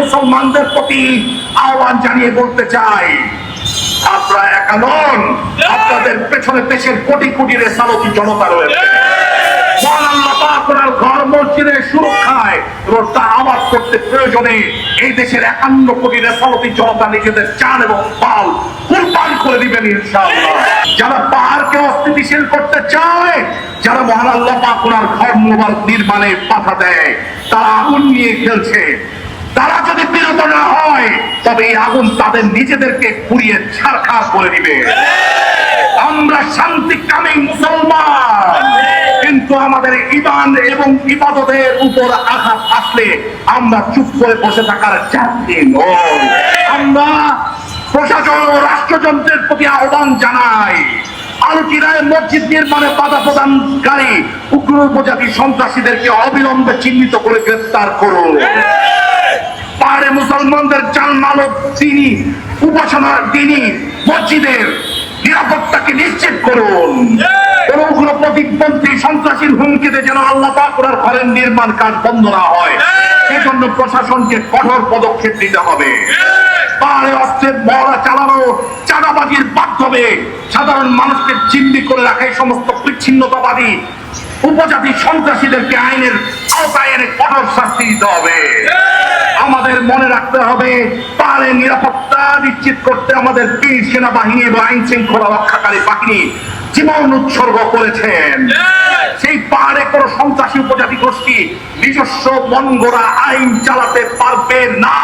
মুসলমানদের প্রতি আহ্বান জানিয়ে বলতে চাই, আপনারা একা নন, আপনাদের পেছনে দেশের কোটি কোটি রেসালতি জনতা রয়েছে। মহান আল্লাহ পাক ওনার ঘর মসজিদের সুরক্ষায় এবং তা আবাদ করতে প্রয়োজনে এই দেশের 51 কোটি রেসালতি জনতা নিজেদের জান এবং মাল কুরবান করে দিবেন ইনশাআল্লাহ। যারা পাহাড়কে অস্থিতিশীল করতে চায়, যারা মহান আল্লাহ পাক ওনার ঘর মোবারক নির্মাণে বাধা দেয়, তারা আগুন নিয়ে খেলছে। তারা যদি বিরত না হয় তবে এই আগুন তাদের নিজেদেরকে পুড়িয়ে ছারখার করে দিবে। আমরা শান্তিকামী মুসলমান, কিন্তু আমাদের ঈমান এবং ইবাদতের উপর আঘাত আসলে আমরা চুপ করে বসে থাকার জাতি নই। আমরা প্রশাসন ও রাষ্ট্রযন্ত্রের প্রতি আহ্বান জানাই, আলোচনায় মসজিদ নির্মাণে বাধা প্রদানকারী উগ্র উপজাতি সন্ত্রাসীদেরকে অবিলম্বে চিহ্নিত করে গ্রেফতার করুন। পাহাড়ে মুসলমানদের জানমাল ও দিনী উপাসনার দিনী মসজিদের নিরাপত্তাকে নিশ্চিত করুন। কোন উগ্র প্রতিপন্থী সন্ত্রাসীর হুমকিতে যেন আল্লাহ পাক ওনার ঘরের নির্মাণ কাজ বন্ধ না হয়, সেজন্য প্রশাসনকে কঠোর পদক্ষেপ নিতে হবে। পাহাড়ে অস্ত্রের মহড়া চালানো, চাঁদাবাজির মাধ্যমে সাধারণ মানুষকে জিম্মি করে রাখা এই সমস্ত বিচ্ছিন্নতাবাদী উপজাতি সন্ত্রাসীদেরকে আইনের আওতায় এনে কঠোর শাস্তি দিতে হবে। আমাদের মনে রাখতে হবে, পাহাড়ে নিরাপত্তা নিশ্চিত করতে আমাদের বীর সেনাবাহিনী এবং আইন শৃঙ্খলা রক্ষাকারী বাহিনী জীবন উৎসর্গ করেছেন। সেই পাহাড়ে কোন সন্ত্রাসী উপজাতি গোষ্ঠী নিজস্ব মন গড়া আইন চালাতে পারবে না।